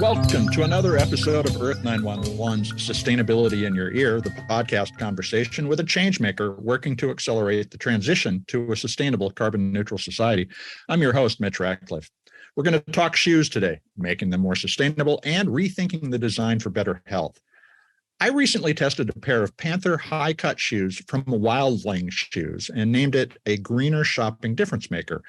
Welcome to another episode of Earth911's Sustainability in Your Ear, the podcast conversation with a changemaker working to accelerate the transition to a sustainable carbon neutral society. I'm your host, Mitch Ratcliffe. We're going to talk shoes today, making them more sustainable and rethinking the design for better health. I recently tested a pair of Panther high-cut shoes from Wildling Shoes and named it a greener shopping difference maker.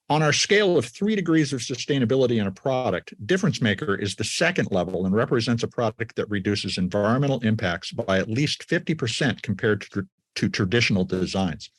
On our scale of 3 degrees of sustainability in a product, Difference Maker is the second level and represents a product that reduces environmental impacts by at least 50% compared to traditional designs.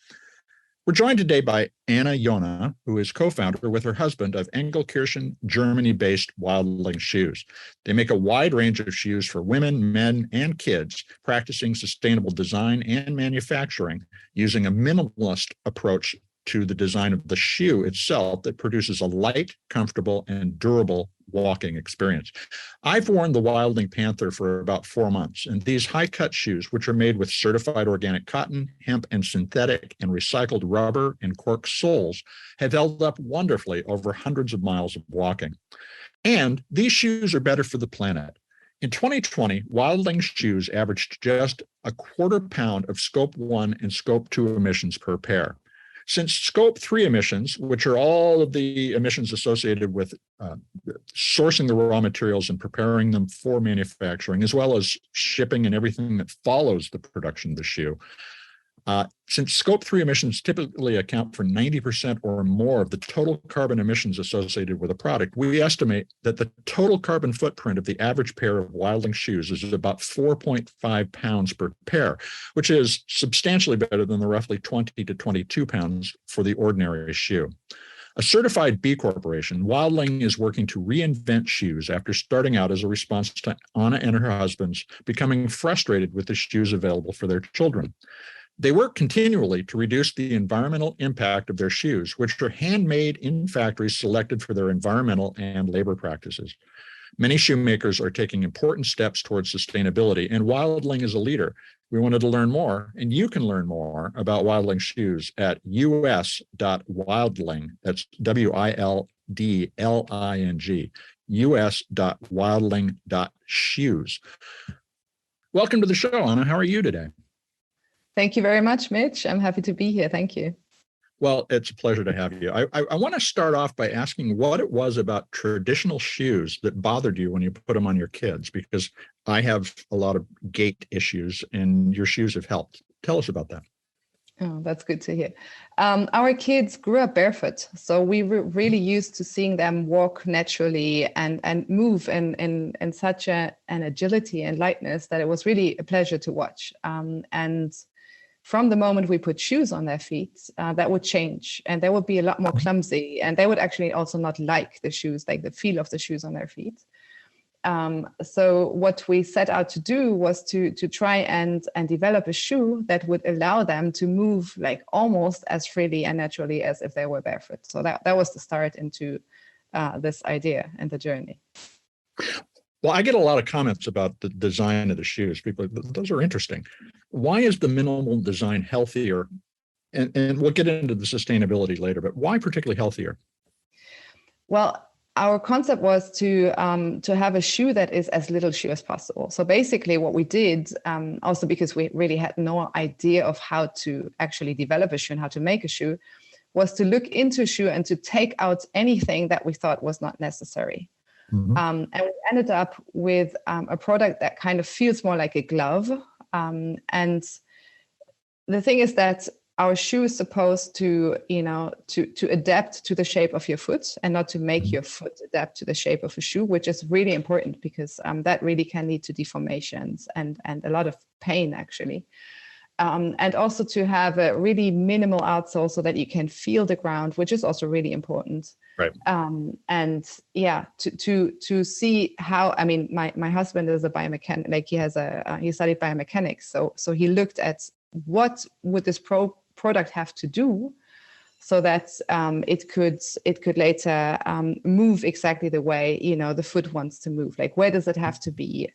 We're joined today by Anna Yona, who is co-founder with her husband of Engelskirchen, Germany-based Wildling Shoes. They make a wide range of shoes for women, men, and kids, practicing sustainable design and manufacturing using a minimalist approach to the design of the shoe itself that produces a light, comfortable, and durable walking experience. I've worn the Wildling Panther for about 4 months, and these high-cut shoes, which are made with certified organic cotton, hemp, and synthetic and recycled rubber and cork soles, have held up wonderfully over hundreds of miles of walking. And these shoes are better for the planet. In 2020, Wildling Shoes averaged just a quarter pound of Scope 1 and Scope 2 emissions per pair. Since Scope 3 emissions, which are all of the emissions associated with sourcing the raw materials and preparing them for manufacturing, as well as shipping and everything that follows the production of the shoe, since Scope 3 emissions typically account for 90% or more of the total carbon emissions associated with a product, we estimate that the total carbon footprint of the average pair of Wildling shoes is about 4.5 pounds per pair, which is substantially better than the roughly 20 to 22 pounds for the ordinary shoe. A certified B Corporation, Wildling is working to reinvent shoes after starting out as a response to Anna and her husband's becoming frustrated with the shoes available for their children. They work continually to reduce the environmental impact of their shoes, which are handmade in factories selected for their environmental and labor practices. Many shoemakers are taking important steps towards sustainability, and Wildling is a leader. We wanted to learn more, and you can learn more about Wildling Shoes at us.wildling, that's WILDLING, us.wildling.shoes. Welcome to the show, Anna. How are you today? Thank you very much, Mitch. I'm happy to be here. Thank you. Well, it's a pleasure to have you. I want to start off by asking what it was about traditional shoes that bothered you when you put them on your kids, because I have a lot of gait issues and your shoes have helped. Tell us about that. Oh, that's good to hear. Our kids grew up barefoot, so we were really used to seeing them walk naturally and move in such an agility and lightness that it was really a pleasure to watch. And from the moment we put shoes on their feet, that would change, and they would be a lot more clumsy, and they would actually also not like the shoes, like the feel of the shoes on their feet. So what we set out to do was to try and develop a shoe that would allow them to move like almost as freely and naturally as if they were barefoot. So that was the start into this idea and the journey. Well, I get a lot of comments about the design of the shoes. People, those are interesting. Why is the minimal design healthier? And we'll get into the sustainability later, but why particularly healthier? Well, our concept was to have a shoe that is as little shoe as possible. So basically what we did, also because we really had no idea of how to actually develop a shoe and how to make a shoe, was to look into a shoe and to take out anything that we thought was not necessary. Mm-hmm. And we ended up with a product that kind of feels more like a glove. And the thing is that our shoe is supposed to, to adapt to the shape of your foot and not to make your foot adapt to the shape of a shoe, which is really important because that really can lead to deformations and a lot of pain, actually. And also to have a really minimal outsole so that you can feel the ground, which is also really important. Right. And yeah, to see how, I mean, my husband is a biomechanic, like he studied biomechanics. So he looked at what would this product have to do so that it could later move exactly the way, the foot wants to move. Like, where does it have to be,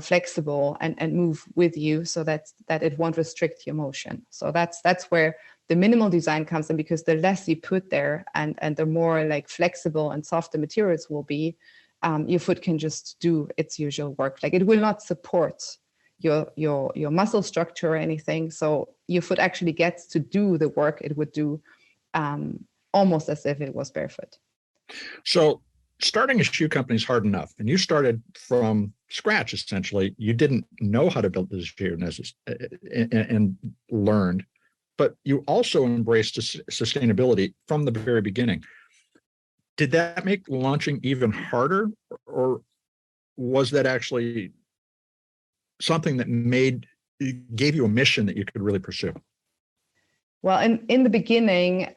flexible and move with you so that it won't restrict your motion. So that's where the minimal design comes in, because the less you put there and the more like flexible and soft the materials will be, your foot can just do its usual work. Like it will not support your muscle structure or anything. So your foot actually gets to do the work it would do almost as if it was barefoot. So starting a shoe company is hard enough, and you started from scratch, essentially. You didn't know how to build this shoe and learned, but you also embraced sustainability from the very beginning. Did that make launching even harder, or was that actually something that gave you a mission that you could really pursue? Well, in the beginning,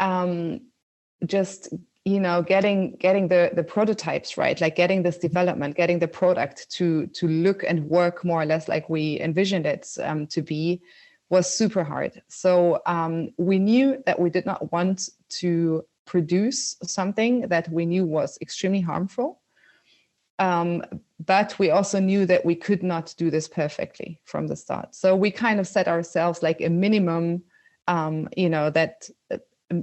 just getting the prototypes right, like getting this development, getting the product to look and work more or less like we envisioned it to be, was super hard. So we knew that we did not want to produce something that we knew was extremely harmful. But we also knew that we could not do this perfectly from the start. So we kind of set ourselves like a minimum, that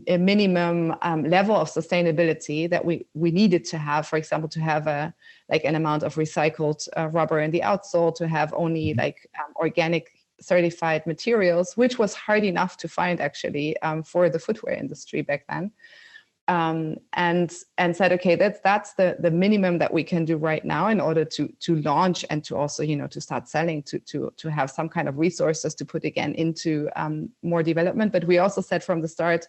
a minimum level of sustainability that we needed to have, for example, to have an amount of recycled rubber in the outsole, to have only organic certified materials, which was hard enough to find actually for the footwear industry back then. And said, okay, that's the minimum that we can do right now in order to launch and to also, to start selling, to have some kind of resources to put again into more development. But we also said from the start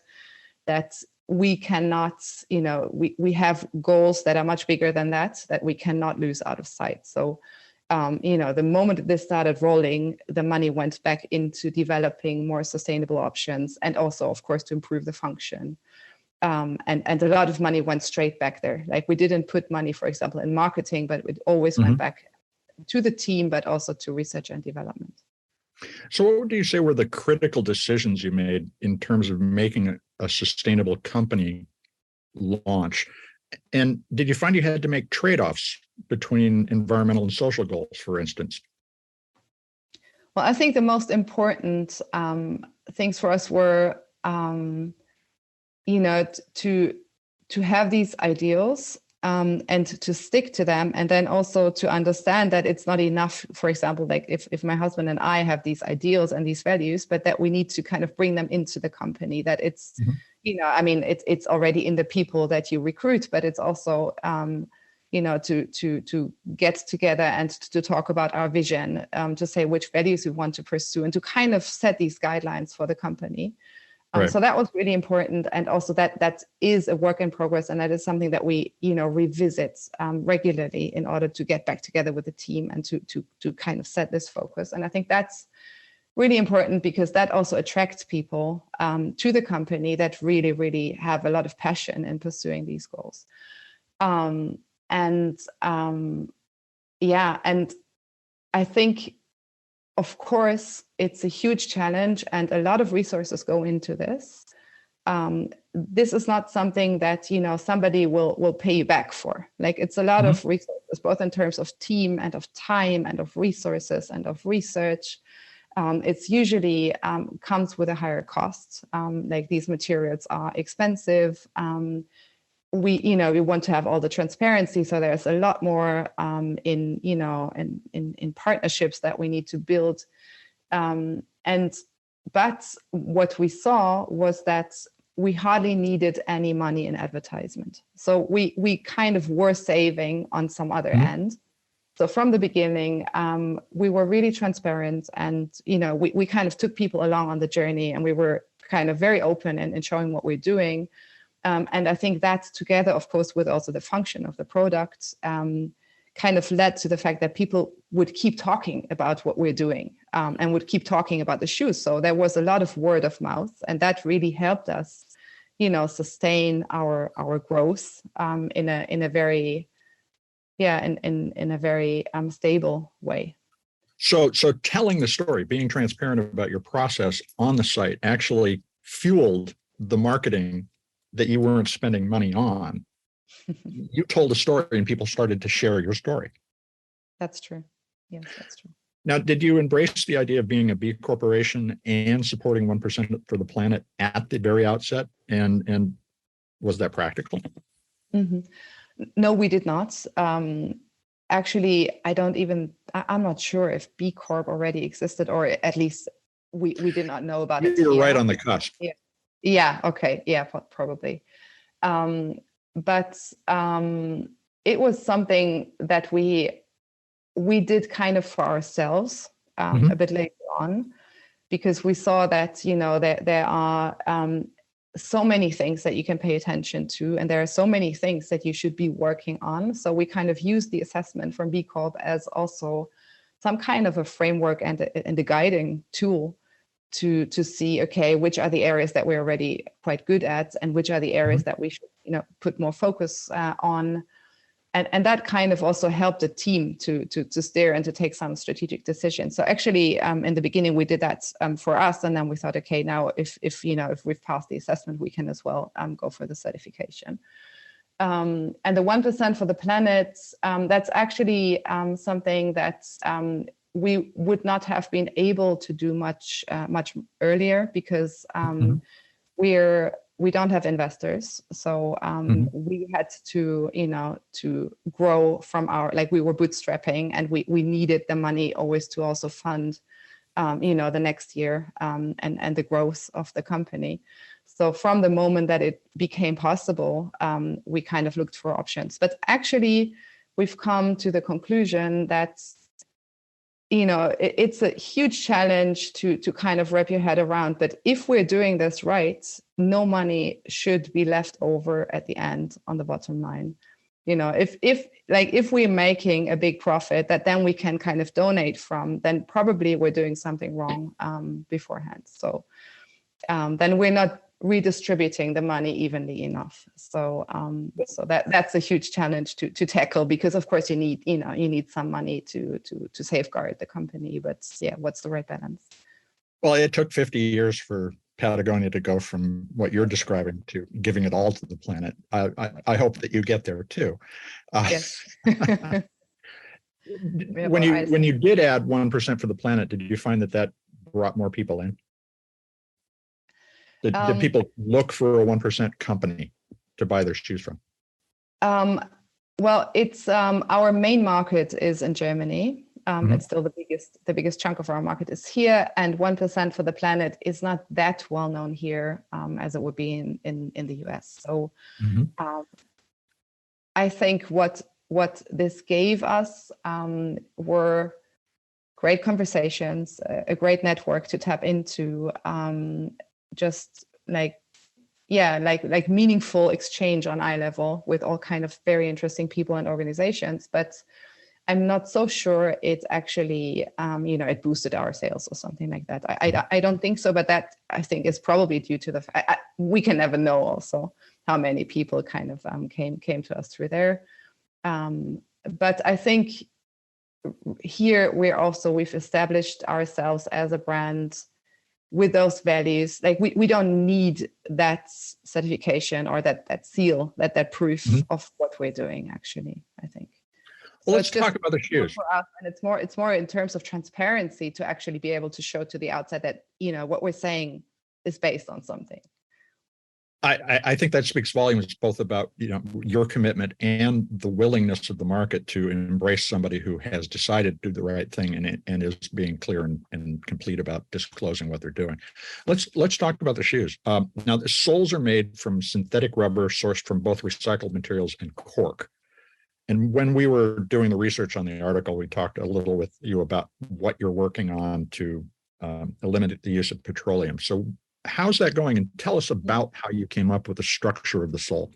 that we cannot, we have goals that are much bigger than that we cannot lose out of sight. So, the moment this started rolling, the money went back into developing more sustainable options and also, of course, to improve the function. And a lot of money went straight back there. Like we didn't put money, for example, in marketing, but it always went back to the team, but also to research and development. So what would you say were the critical decisions you made in terms of making a sustainable company launch? And did you find you had to make trade-offs between environmental and social goals, for instance? Well, I think the most important things for us were, to have these ideals and to stick to them, and then also to understand that it's not enough, for example, like if my husband and I have these ideals and these values, but that we need to kind of bring them into the company, that it's, it's already in the people that you recruit, but it's also, to get together and to talk about our vision, to say which values we want to pursue and to kind of set these guidelines for the company. Right. So that was really important. And also that is a work in progress. And that is something that we, revisit regularly in order to get back together with the team and to kind of set this focus. And I think that's really important because that also attracts people to the company that really, really have a lot of passion in pursuing these goals. And I think, of course, it's a huge challenge and a lot of resources go into this. This is not something that, somebody will pay you back for. Like it's a lot of resources, both in terms of team and of time and of resources and of research. It's usually comes with a higher cost. Like these materials are expensive. We want to have all the transparency. So there's a lot more in partnerships that we need to build. But what we saw was that we hardly needed any money in advertisement. So we kind of were saving on some other end. So from the beginning, we were really transparent and, we kind of took people along on the journey and we were kind of very open in showing what we're doing. And I think that together, of course, with also the function of the product, kind of led to the fact that people would keep talking about what we're doing and would keep talking about the shoes. So there was a lot of word of mouth, and that really helped us, sustain our growth in a very stable way. So telling the story, being transparent about your process on the site actually fueled the marketing that you weren't spending money on. You told a story and people started to share your story. That's true. Yes, that's true. Now, did you embrace the idea of being a B corporation and supporting 1% for the planet at the very outset? And was that practical? No, we did not. Actually, I'm not sure if B Corp already existed, or at least we did not know about it. You were here. right on the cusp. Yeah. Okay. Yeah, probably. But it was something that we did kind of for ourselves a bit later on, because we saw that, there are so many things that you can pay attention to, and there are so many things that you should be working on. So we kind of used the assessment from B Corp as also some kind of a framework and a guiding tool to see, okay, which are the areas that we're already quite good at, and which are the areas that we should, put more focus on. And that kind of also helped the team to steer and to take some strategic decisions. So actually, in the beginning, we did that for us, and then we thought, okay, now if we've passed the assessment, we can as well go for the certification. And the 1% for the planet, that's actually something that we would not have been able to do much earlier, because we don't have investors. So we had to, to grow from we were bootstrapping, and we needed the money always to also fund, the next year and the growth of the company. So from the moment that it became possible, we kind of looked for options. But actually, we've come to the conclusion that, it's a huge challenge to kind of wrap your head around. But if we're doing this right, no money should be left over at the end on the bottom line. If we're making a big profit that then we can kind of donate from, then probably we're doing something wrong beforehand. So then we're not redistributing the money evenly enough. So that's a huge challenge to tackle, because of course you need some money to safeguard the company. But yeah, what's the right balance? Well, it took 50 years for Patagonia to go from what you're describing to giving it all to the planet. I hope that you get there too. Yes. When you did add 1% for the planet, did you find that brought more people in? Did people look for a 1% company to buy their shoes from? Well, it's our main market is in Germany. It's still the biggest chunk of our market is here, and 1% for the planet is not that well known here as it would be in the US. So I think what this gave us were great conversations, a great network to tap into, just like meaningful exchange on eye level with all kind of very interesting people and organizations. But I'm not so sure it actually, it boosted our sales or something like that. I don't think so, but that I think is probably due to the fact we can never know also how many people kind of came to us through there. But I think here we've established ourselves as a brand with those values. Like we don't need that certification or that seal, that proof of what we're doing, actually, I think. Well, let's talk about the shoes. For us, and it's more in terms of transparency to actually be able to show to the outside that, what we're saying is based on something. I think that speaks volumes both about, your commitment and the willingness of the market to embrace somebody who has decided to do the right thing and is being clear and complete about disclosing what they're doing. Let's talk about the shoes. Now, the soles are made from synthetic rubber sourced from both recycled materials and cork. And when we were doing the research on the article, we talked a little with you about what you're working on to eliminate the use of petroleum. So how's that going? And tell us about how you came up with the structure of the sole.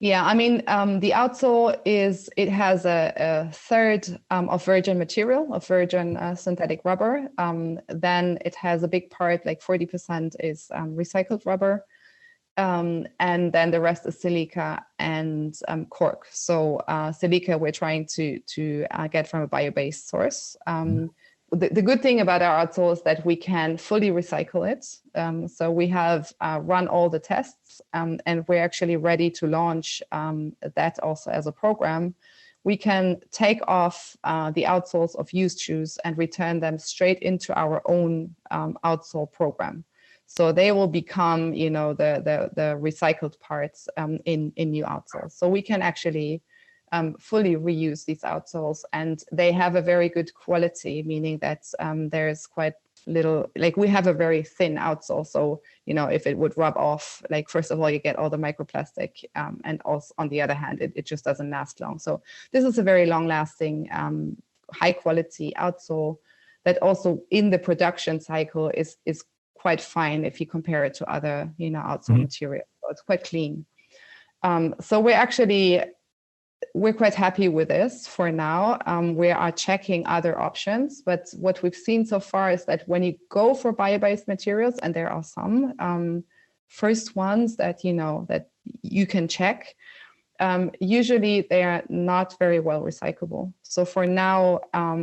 Yeah, I mean, the outsole it has a third of virgin material, of virgin synthetic rubber. Then it has a big part, like 40% is recycled rubber. And then the rest is silica and cork. So silica we're trying to get from a bio-based source. The good thing about our outsole is that we can fully recycle it. So we have run all the tests, and we're actually ready to launch that also as a program. We can take off the outsoles of used shoes and return them straight into our own outsole program. So they will become, the recycled parts in new outsoles. So we can actually fully reuse these outsoles, and they have a very good quality, meaning that there's quite little, like we have a very thin outsole. So, if it would rub off, like first of all, you get all the microplastic, and also on the other hand, it just doesn't last long. So this is a very long lasting, high quality outsole that also in the production cycle is quite fine if you compare it to other, outsole material. So it's quite clean. So we're quite happy with this for now. We are checking other options, but what we've seen so far is that when you go for bio-based materials, and there are some first ones that that you can check, usually they are not very well recyclable. So for now,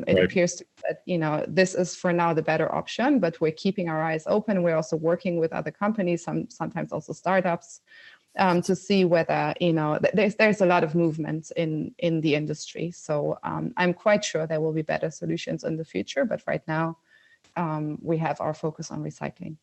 it appears to be that this is for now the better option, but we're keeping our eyes open. We're also working with other companies, sometimes also startups, to see whether there's a lot of movement in the industry. So I'm quite sure there will be better solutions in the future, but right now we have our focus on recycling.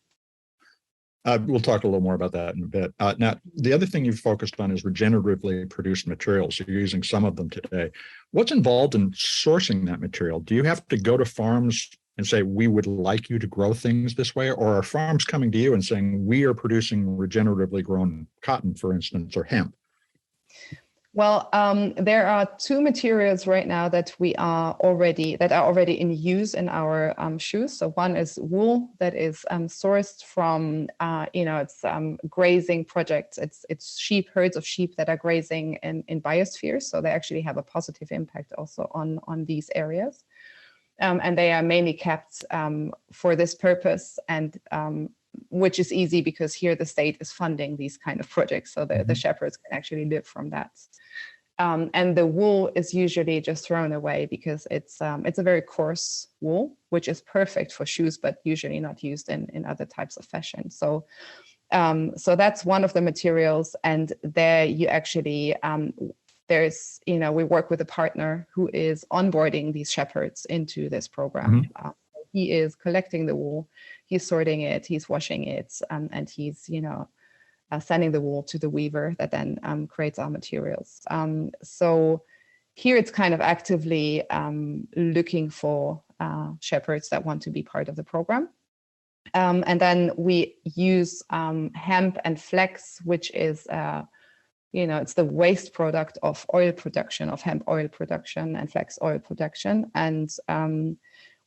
We'll talk a little more about that in a bit. Now, the other thing you've focused on is regeneratively produced materials. You're using some of them today. What's involved in sourcing that material? Do you have to go to farms and say, we would like you to grow things this way? Or are farms coming to you and saying, we are producing regeneratively grown cotton, for instance, or hemp? Well, there are two materials right now that are already in use in our shoes. So one is wool that is sourced from it's grazing projects. It's herds of sheep that are grazing in biospheres. So they actually have a positive impact also on these areas. And they are mainly kept for this purpose, and which is easy because here the state is funding these kind of projects, so the shepherds can actually live from that. And the wool is usually just thrown away because it's a very coarse wool, which is perfect for shoes, but usually not used in other types of fashion. So that's one of the materials, and there you actually we work with a partner who is onboarding these shepherds into this program. He is collecting the wool, he's sorting it, he's washing it, and he's sending the wool to the weaver that then creates our materials. So here it's kind of actively looking for shepherds that want to be part of the program. And then we use hemp and flax, which is it's the waste product of oil production, of hemp oil production and flax oil production. And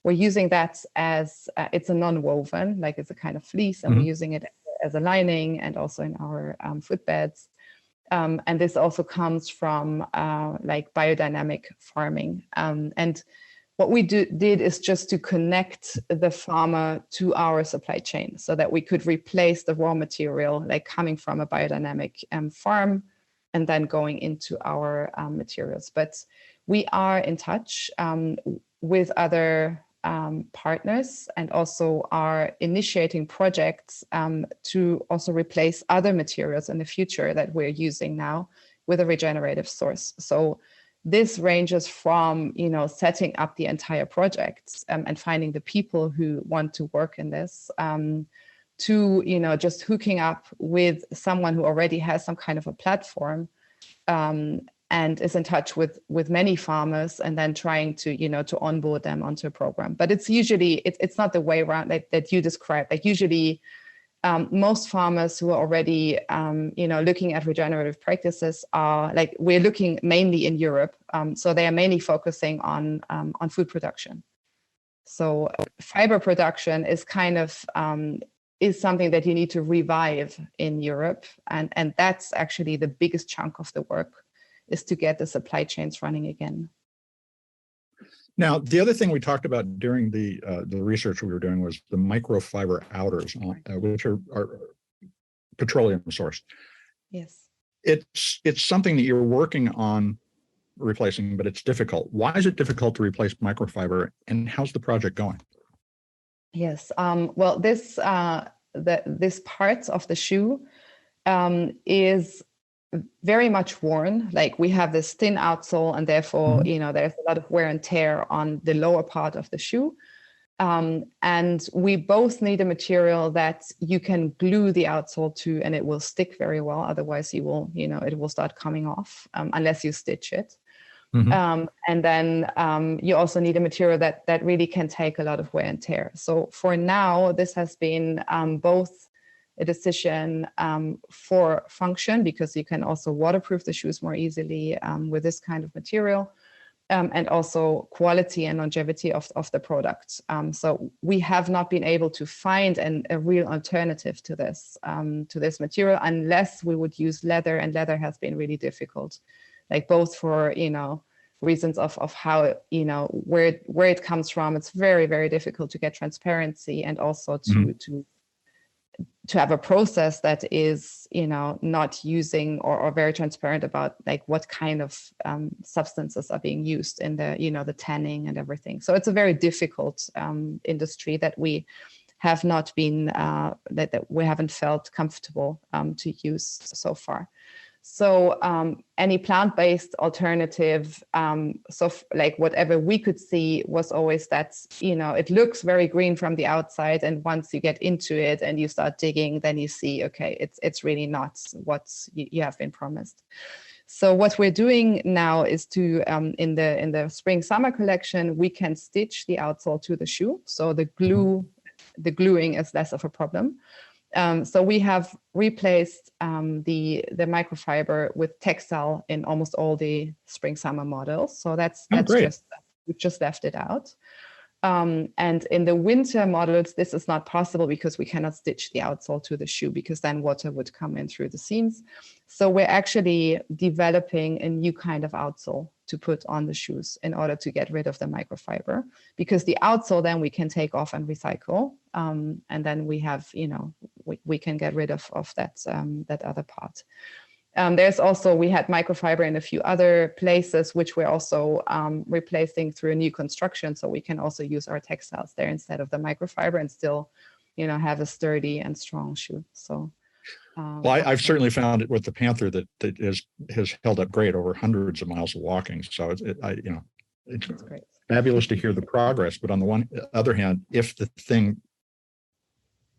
we're using that as it's a non-woven, like it's a kind of fleece, and we're using it as a lining and also in our footbeds. And this also comes from like biodynamic farming. And what we did is just to connect the farmer to our supply chain so that we could replace the raw material, like coming from a biodynamic farm and then going into our materials. But we are in touch with other partners, and also are initiating projects to also replace other materials in the future that we're using now with a regenerative source. So this ranges from setting up the entire project and finding the people who want to work in this, to just hooking up with someone who already has some kind of a platform and is in touch with many farmers, and then trying to to onboard them onto a program. But it's usually it's not the way around that you described. Like usually most farmers who are already looking at regenerative practices are like, we're looking mainly in Europe, so they are mainly focusing on food production. So fiber production is kind of is something that you need to revive in Europe, and that's actually the biggest chunk of the work, is to get the supply chains running again. Now, the other thing we talked about during the research we were doing was the microfiber outers, which are petroleum sourced. Yes. It's something that you're working on replacing, but it's difficult. Why is it difficult to replace microfiber, and how's the project going? Yes. Well, this part of the shoe is very much worn. Like we have this thin outsole, and therefore there's a lot of wear and tear on the lower part of the shoe. And we both need a material that you can glue the outsole to and it will stick very well. Otherwise you will, it will start coming off unless you stitch it. Mm-hmm. And then you also need a material that really can take a lot of wear and tear. So for now, this has been both a decision for function, because you can also waterproof the shoes more easily with this kind of material, and also quality and longevity of the product. So we have not been able to find a real alternative to this material unless we would use leather, and leather has been really difficult. Like both for, reasons of how, where it comes from. It's very, very difficult to get transparency, and also to have a process that is, not using or very transparent about like what kind of substances are being used in the, the tanning and everything. So it's a very difficult industry that we have not been, that we haven't felt comfortable to use so far. So any plant-based alternative, like whatever we could see was always that, it looks very green from the outside. And once you get into it and you start digging, then you see, okay, it's really not what you have been promised. So what we're doing now is to, in the spring summer collection, we can stitch the outsole to the shoe. So the gluing is less of a problem. So we have replaced the microfiber with textile in almost all the spring summer models. So that's just, we've just left it out. And in the winter models, this is not possible because we cannot stitch the outsole to the shoe, because then water would come in through the seams. So we're actually developing a new kind of outsole to put on the shoes in order to get rid of the microfiber, because the outsole then we can take off and recycle. And then we have, we can get rid of that, that other part. There's also, we had microfiber in a few other places, which we're also replacing through a new construction. So we can also use our textiles there instead of the microfiber and still, have a sturdy and strong shoe. So. Well, I've certainly found it with the Panther that has held up great over hundreds of miles of walking. So it's great. Fabulous to hear the progress. But on the other hand, if the thing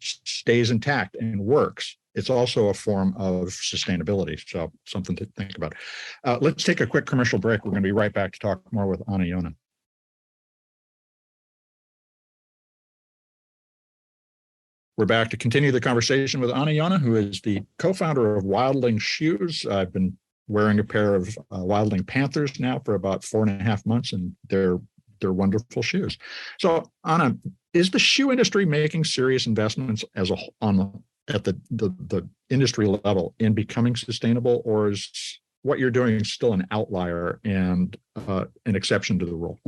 stays intact and works, it's also a form of sustainability. So something to think about. Let's take a quick commercial break. We're going to be right back to talk more with Anna Yona. We're back to continue the conversation with Anna Yona, who is the co-founder of Wildling Shoes. I've been wearing a pair of Wildling Panthers now for about 4.5 months, and they're wonderful shoes. So, Anna, is the shoe industry making serious investments at the industry level in becoming sustainable, or is what you're doing still an outlier and an exception to the rule?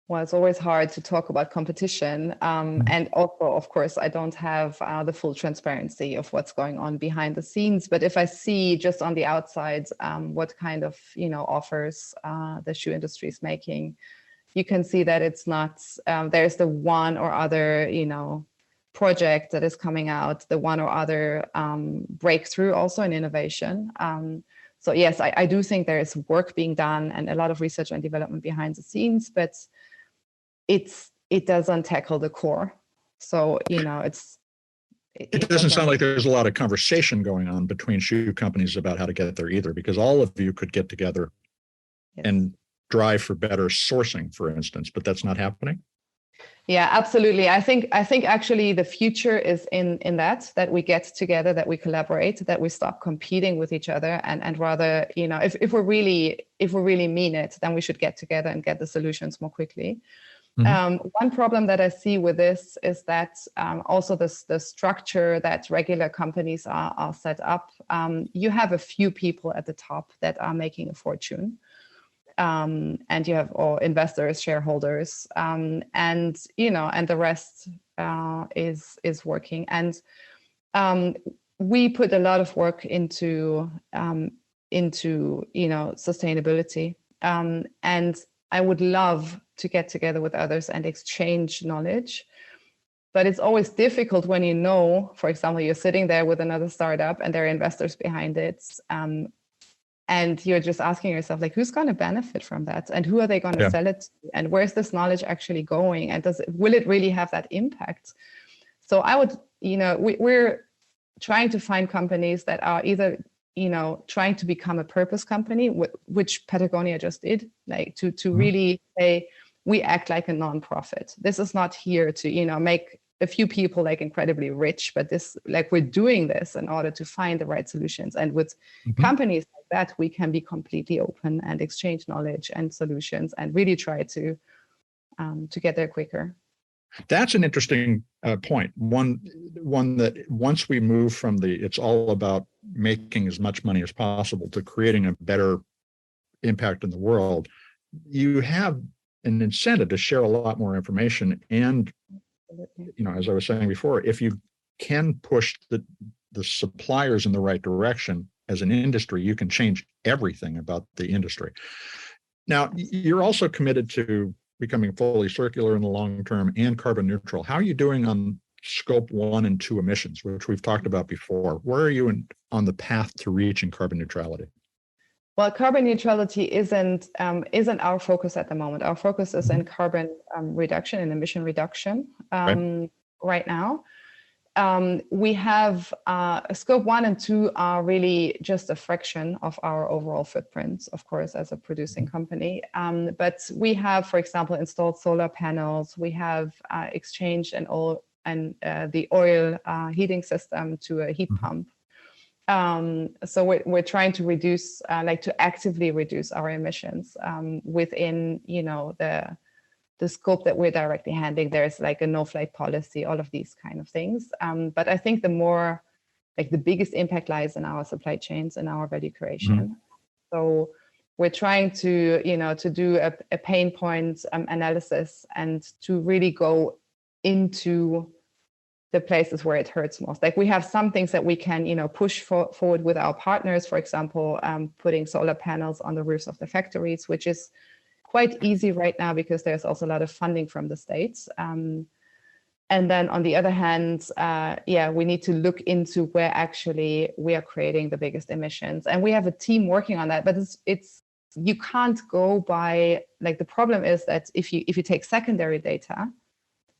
Well, it's always hard to talk about competition. And also, of course, I don't have the full transparency of what's going on behind the scenes. But if I see just on the outside what kind of, offers the shoe industry is making, you can see that it's not, there's the one or other, project that is coming out, the one or other breakthrough also in innovation. So yes, I do think there is work being done and a lot of research and development behind the scenes, but it doesn't tackle the core. So, it doesn't sound like there's a lot of conversation going on between shoe companies about how to get there either, because all of you could get together and drive for better sourcing, for instance, but that's not happening. Yeah, absolutely. I think actually the future is in that we get together, that we collaborate, that we stop competing with each other, and rather, if we really mean it, then we should get together and get the solutions more quickly. Mm-hmm. One problem that I see with this is that also the structure that regular companies are set up, you have a few people at the top that are making a fortune. And you have all investors, shareholders, and the rest is working. And we put a lot of work into sustainability. And I would love to get together with others and exchange knowledge. But it's always difficult when for example, you're sitting there with another startup and there are investors behind it. And And you're just asking yourself, like, who's going to benefit from that? And who are they going to sell it to? And where's this knowledge actually going? And will it really have that impact? So I would, we're trying to find companies that are either, trying to become a purpose company, which Patagonia just did, like to really say, we act like a nonprofit. This is not here to, make a few people like incredibly rich, but this, like, we're doing this in order to find the right solutions. And with companies like that, we can be completely open and exchange knowledge and solutions and really try to get there quicker. That's an interesting point. One that once we move from it's all about making as much money as possible to creating a better impact in the world, you have an incentive to share a lot more information. And, as I was saying before, if you can push the suppliers in the right direction as an industry, you can change everything about the industry. Now, you're also committed to becoming fully circular in the long term and carbon neutral. How are you doing on scope 1 and 2 emissions, which we've talked about before? Where are you on the path to reaching carbon neutrality? Well, carbon neutrality isn't our focus at the moment. Our focus is in carbon reduction and emission reduction right now. We have scope 1 and 2 are really just a fraction of our overall footprint, of course, as a producing company. But we have, for example, installed solar panels. We have exchanged the oil heating system to a heat pump. So we're trying to reduce, to actively reduce our emissions within, the scope that we're directly handling. There's like a no-flight policy, all of these kind of things. But I think the biggest impact lies in our supply chains and our value creation. So we're trying to, to do a pain point analysis and to really go into the places where it hurts most. Like, we have some things that we can, push forward with our partners. For example, putting solar panels on the roofs of the factories, which is quite easy right now because there's also a lot of funding from the states. And then on the other hand, we need to look into where actually we are creating the biggest emissions. And we have a team working on that, but you can't go by, the problem is that if you take secondary data,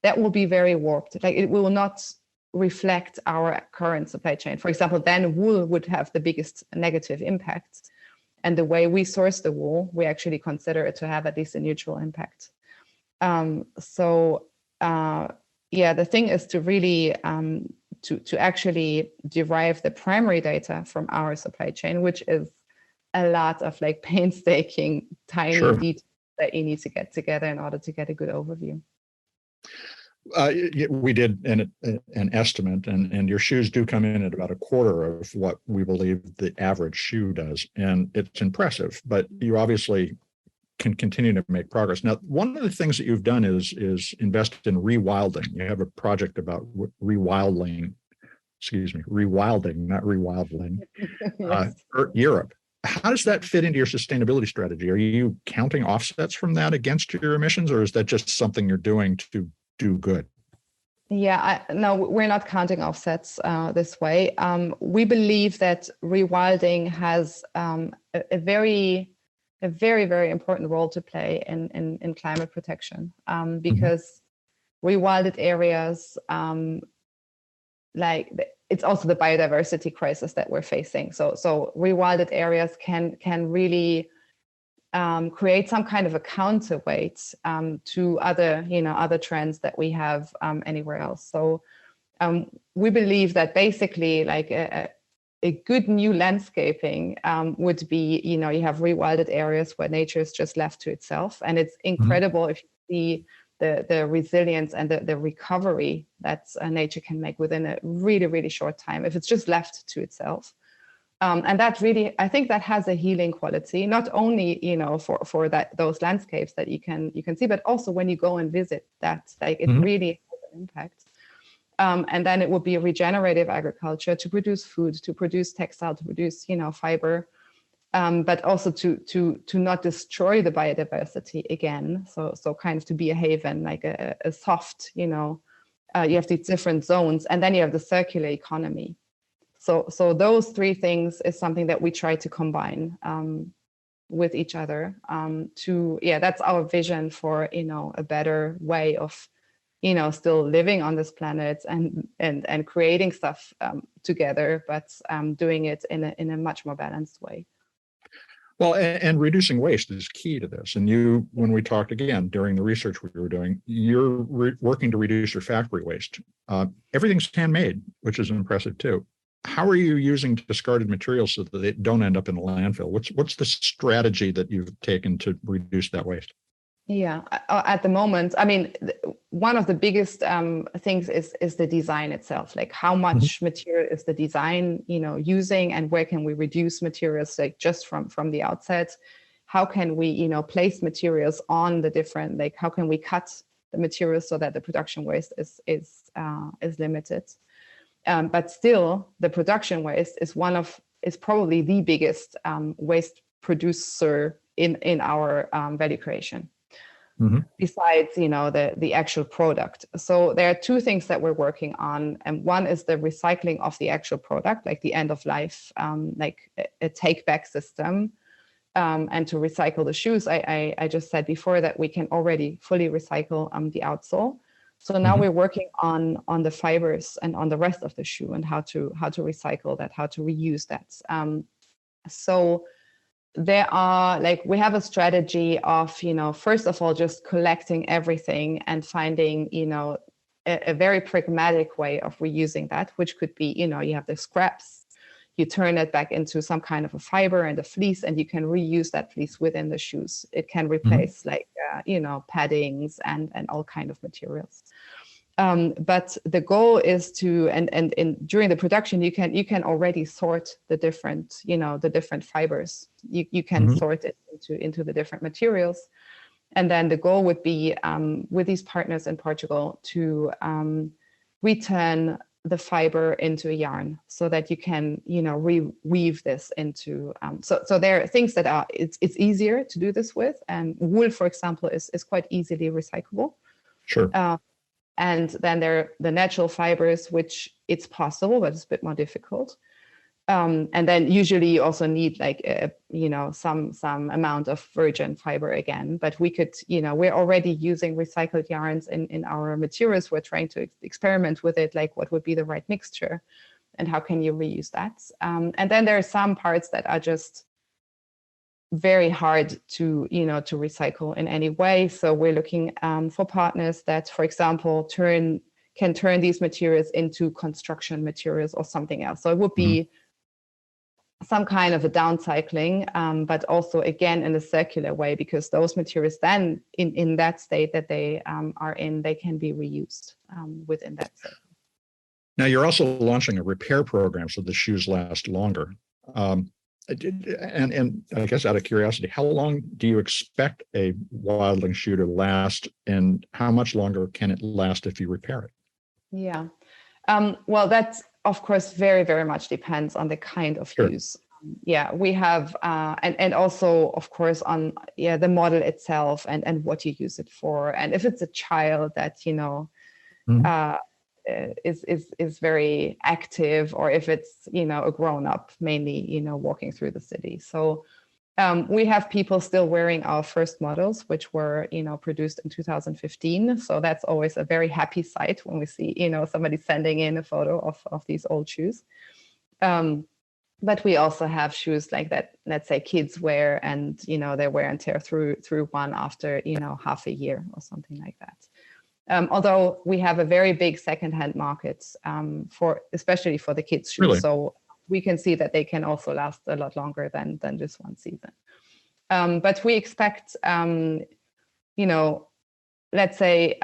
that will be very warped. Like, it will not reflect our current supply chain. For example, then wool would have the biggest negative impact. And the way we source the wool, we actually consider it to have at least a neutral impact. The thing is to really to actually derive the primary data from our supply chain, which is a lot of painstaking, tiny details that you need to get together in order to get a good overview. We did an estimate, and your shoes do come in at about a quarter of what we believe the average shoe does, and it's impressive. But you obviously can continue to make progress. Now, one of the things that you've done is invest in rewilding. You have a project about rewilding, not rewilding, Europe. How does that fit into your sustainability strategy? Are you counting offsets from that against your emissions, or is that just something you're doing to do good? Yeah, no, we're not counting offsets this way. We believe that rewilding has a very, very important role to play in climate protection because rewilded areas, it's also the biodiversity crisis that we're facing. So rewilded areas can really create some kind of a counterweight to other trends that we have anywhere else. So we believe that basically a good new landscaping would be, you have rewilded areas where nature is just left to itself. And it's incredible if you see the resilience and the recovery that nature can make within a really, really short time if it's just left to itself. And that really, I think that has a healing quality, not only, for those landscapes that you can see, but also when you go and visit that, it really has an impact. And then it would be a regenerative agriculture to produce food, to produce textile, to produce, fiber, but also to not destroy the biodiversity again. So kind of to be a haven, like a soft, you have these different zones, and then you have the circular economy. So those three things is something that we try to combine with each other. That's our vision for a better way of still living on this planet and creating stuff together, but doing it in a much more balanced way. Well, and reducing waste is key to this. And when we talked again during the research we were doing, you're working to reduce your factory waste. Everything's handmade, which is impressive too. How are you using discarded materials so that they don't end up in a landfill? What's the strategy that you've taken to reduce that waste? Yeah, at the moment, I mean, one of the biggest things is the design itself. Like, how much material is the design, using, and where can we reduce materials, like just from the outset? How can we, place materials on the different, like, how can we cut the materials so that the production waste is limited? But still, the production waste is probably the biggest waste producer in our value creation. Besides, the actual product. So there are two things that we're working on. And one is the recycling of the actual product, like the end of life, like a take back system. And to recycle the shoes, I just said before that we can already fully recycle the outsole. So now we're working on the fibers and on the rest of the shoe and how to recycle that, how to reuse that. So there are, like, we have a strategy of, first of all, just collecting everything and finding, a very pragmatic way of reusing that, which could be, you have the scraps, you turn it back into some kind of a fiber and a fleece, and you can reuse that fleece within the shoes. It can replace paddings and all kind of materials. But the goal is to, and during the production, you can already sort the different fibers. You can sort it into the different materials. And then the goal would be with these partners in Portugal to return the fiber into a yarn so that you can, reweave this into, so there are things that are, it's easier to do this with. And wool, for example, is quite easily recyclable. Sure. And then there are the natural fibers, which it's possible, but it's a bit more difficult. And then usually you also need like, some amount of virgin fiber again. But we could, we're already using recycled yarns in our materials. We're trying to experiment with it, like what would be the right mixture and how can you reuse that? And then there are some parts that are just very hard to recycle in any way. So we're looking for partners that, for example, can turn these materials into construction materials or something else. So it would be some kind of a downcycling, but also again in a circular way, because those materials then in that state that they are in, they can be reused within that state. Now you're also launching a repair program so the shoes last longer. And I guess out of curiosity, how long do you expect a Wildling shoe to last, and how much longer can it last if you repair it? Yeah, well, that's of course very, very much depends on the kind of use. Yeah, we have, and also of course on the model itself and what you use it for, and if it's a child that is very active, or if it's a grown-up mainly walking through the city. So we have people still wearing our first models, which were produced in 2015. So that's always a very happy sight when we see somebody sending in a photo of these old shoes. But we also have shoes like that, let's say kids wear, and they wear and tear through one after half a year or something like that. Although we have a very big secondhand market especially for the kids' shoes. Really? So we can see that they can also last a lot longer than just one season. But we expect, let's say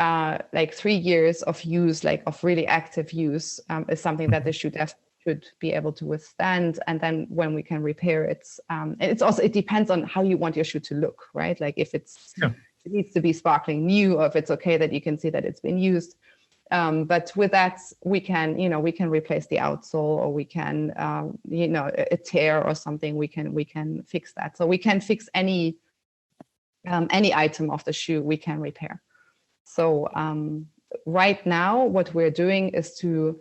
like 3 years of use, like of really active use, is something that the shoe should be able to withstand. And then when we can repair it, it depends on how you want your shoe to look, right? Like if it needs to be sparkling new, or if it's okay that you can see that it's been used. But with that, we can replace the outsole, or we can, a tear or something, we can fix that. So we can fix any item of the shoe we can repair. So right now, what we're doing is to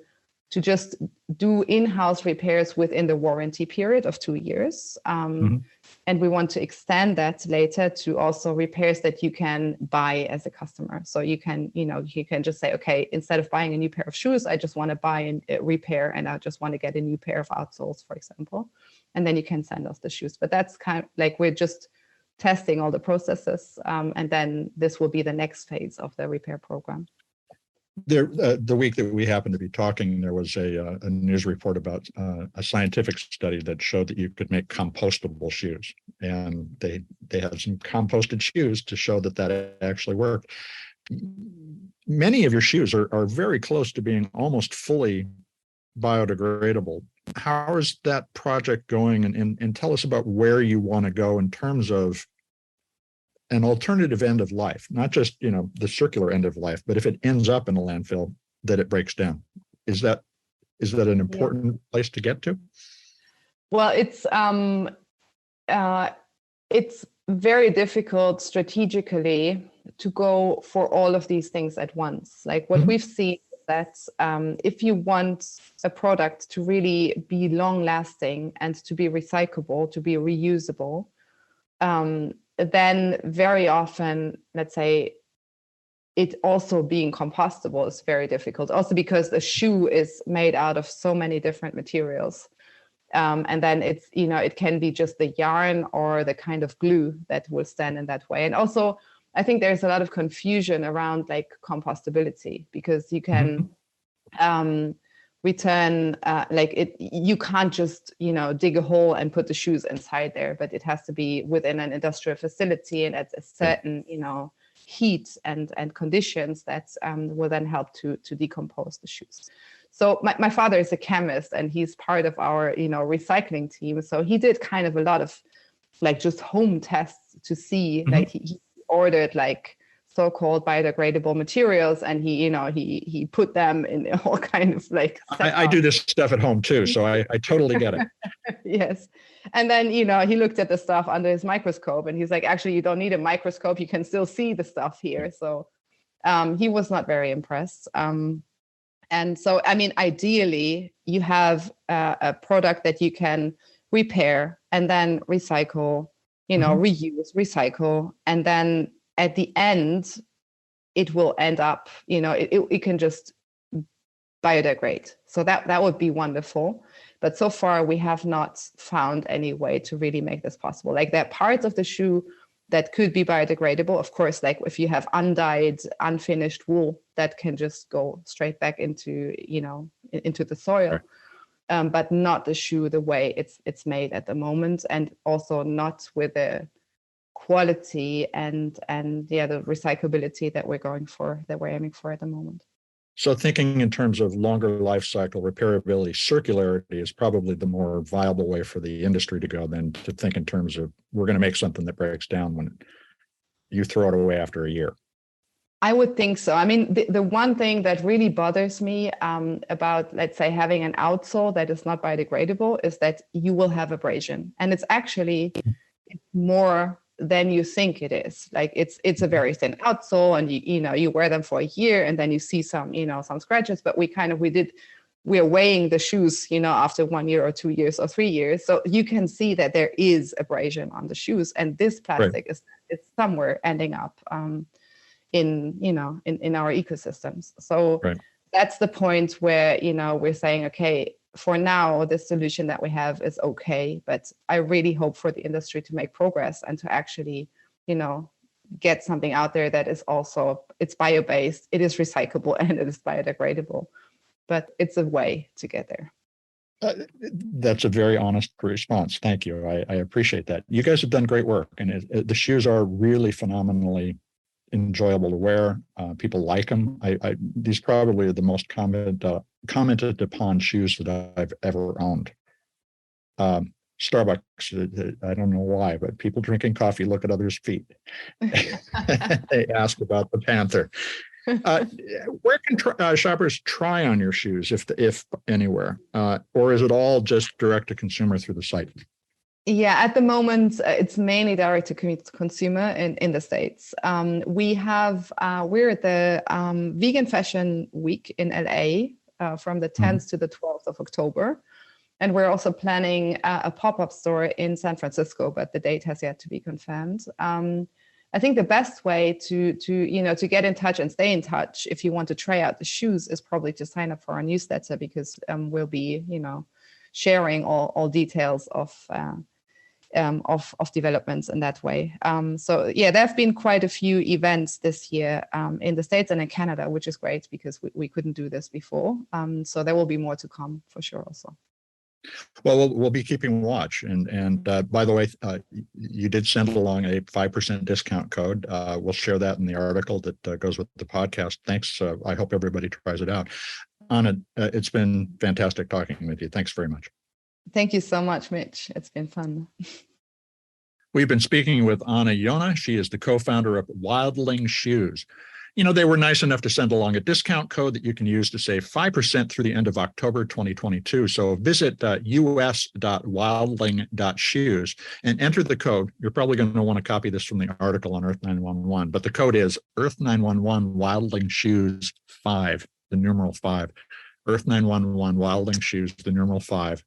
to just do in-house repairs within the warranty period of 2 years. And we want to extend that later to also repairs that you can buy as a customer. So you can just say, okay, instead of buying a new pair of shoes, I just want to buy a repair, and I just want to get a new pair of outsoles, for example. And then you can send us the shoes. But that's kind of like, we're just testing all the processes. And then this will be the next phase of the repair program. The week that we happened to be talking, there was a news report about a scientific study that showed that you could make compostable shoes, and they had some composted shoes to show that actually worked. Many of your shoes are very close to being almost fully biodegradable. How is that project going? And tell us about where you want to go in terms of an alternative end of life, not just, the circular end of life, but if it ends up in a landfill, that it breaks down. Is that an important place to get to? Well, it's very difficult strategically to go for all of these things at once. Like what we've seen is that if you want a product to really be long lasting and to be recyclable, to be reusable, then very often, let's say, it also being compostable is very difficult. Also because the shoe is made out of so many different materials. And then it's, it can be just the yarn or the kind of glue that will stand in that way. And also, I think there's a lot of confusion around like compostability, because you can return you can't just dig a hole and put the shoes inside there, but it has to be within an industrial facility and at a certain heat and conditions that will then help to decompose the shoes. So my father is a chemist, and he's part of our recycling team, so he did kind of a lot of like just home tests to see like he ordered like so-called biodegradable materials, and he put them in all kind of like I do this stuff at home too, so I totally get it. Yes. And then he looked at the stuff under his microscope, and he's like, actually, you don't need a microscope, you can still see the stuff here. So he was not very impressed. And so, I mean, ideally you have a product that you can repair and then recycle, reuse, recycle, and then at the end, it will end up, it can just biodegrade. So that would be wonderful. But so far, we have not found any way to really make this possible. Like there are parts of the shoe that could be biodegradable. Of course, like if you have undyed, unfinished wool, that can just go straight back into the soil. Sure. But not the shoe the way it's made at the moment, and also not with the quality and the recyclability that we're aiming for at the moment. So thinking in terms of longer life cycle, repairability, circularity is probably the more viable way for the industry to go than to think in terms of we're going to make something that breaks down when you throw it away after a year. I would think so. I mean, the one thing that really bothers me about, let's say, having an outsole that is not biodegradable is that you will have abrasion. And it's actually more than you think it is. Like it's a very thin outsole, and you wear them for a year, and then you see some scratches. But we're weighing the shoes, after 1 year or 2 years or 3 years. So you can see that there is abrasion on the shoes, and this plastic is somewhere ending up in our ecosystems. So that's the point where, we're saying, okay, for now, the solution that we have is okay, but I really hope for the industry to make progress and to actually, get something out there that is also, it's bio-based, it is recyclable, and it is biodegradable. But it's a way to get there. That's a very honest response. Thank you. I appreciate that. You guys have done great work, and the shoes are really phenomenally enjoyable to wear. People like them. These probably are the most commented upon shoes that I've ever owned. Starbucks, I don't know why, but people drinking coffee look at others' feet. They ask about the Panther. Where can shoppers try on your shoes, if anywhere, or is it all just direct to consumer through the site? Yeah, at the moment, it's mainly direct to consumer in the States. We're at the Vegan Fashion Week in LA from the 10th to the 12th of October. And we're also planning a pop-up store in San Francisco, but the date has yet to be confirmed. I think the best way to get in touch and stay in touch if you want to try out the shoes is probably to sign up for our newsletter, because we'll be, sharing all details of developments in that way. So yeah, there have been quite a few events this year in the States and in Canada, which is great because we couldn't do this before. So there will be more to come for sure also. Well, we'll be keeping watch. And by the way, you did send along a 5% discount code. We'll share that in the article that goes with the podcast. Thanks. I hope everybody tries it out. Anna, it's been fantastic talking with you. Thanks very much. Thank you so much, Mitch. It's been fun. We've been speaking with Anna Yona. She is the co-founder of Wildling Shoes. They were nice enough to send along a discount code that you can use to save 5% through the end of October 2022. So visit us.wildling.shoes and enter the code. You're probably going to want to copy this from the article on Earth911, but the code is Earth911 Wildling Shoes 5, the numeral 5. Earth911 Wildling Shoes, the numeral 5.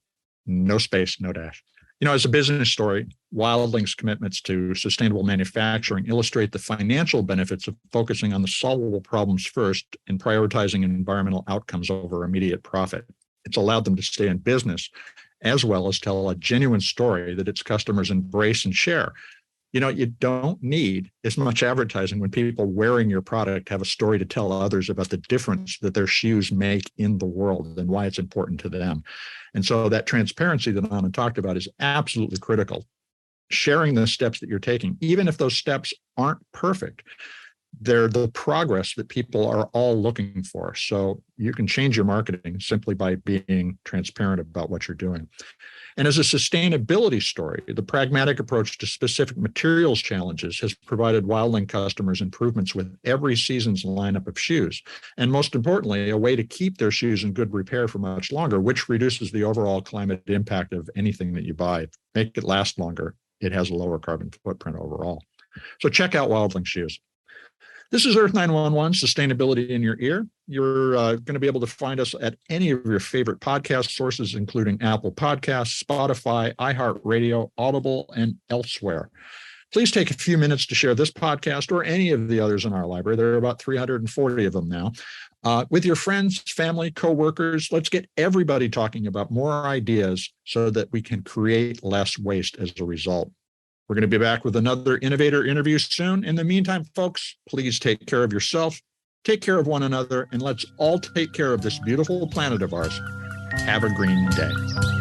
No space, no dash. As a business story, Wildling's commitments to sustainable manufacturing illustrate the financial benefits of focusing on the solvable problems first and prioritizing environmental outcomes over immediate profit. It's allowed them to stay in business, as well as tell a genuine story that its customers embrace and share. You don't need as much advertising when people wearing your product have a story to tell others about the difference that their shoes make in the world and why it's important to them. And so that transparency that Anna talked about is absolutely critical. Sharing the steps that you're taking, even if those steps aren't perfect, they're the progress that people are all looking for. So you can change your marketing simply by being transparent about what you're doing. And as a sustainability story, the pragmatic approach to specific materials challenges has provided Wildling customers improvements with every season's lineup of shoes. And most importantly, a way to keep their shoes in good repair for much longer, which reduces the overall climate impact of anything that you buy. Make it last longer. It has a lower carbon footprint overall. So check out Wildling Shoes. This is Earth911, Sustainability in Your Ear. You're going to be able to find us at any of your favorite podcast sources, including Apple Podcasts, Spotify, iHeartRadio, Audible, and elsewhere. Please take a few minutes to share this podcast or any of the others in our library. There are about 340 of them now. With your friends, family, coworkers. Let's get everybody talking about more ideas so that we can create less waste as a result. We're going to be back with another innovator interview soon. In the meantime, folks, please take care of yourself, take care of one another, and let's all take care of this beautiful planet of ours. Have a green day.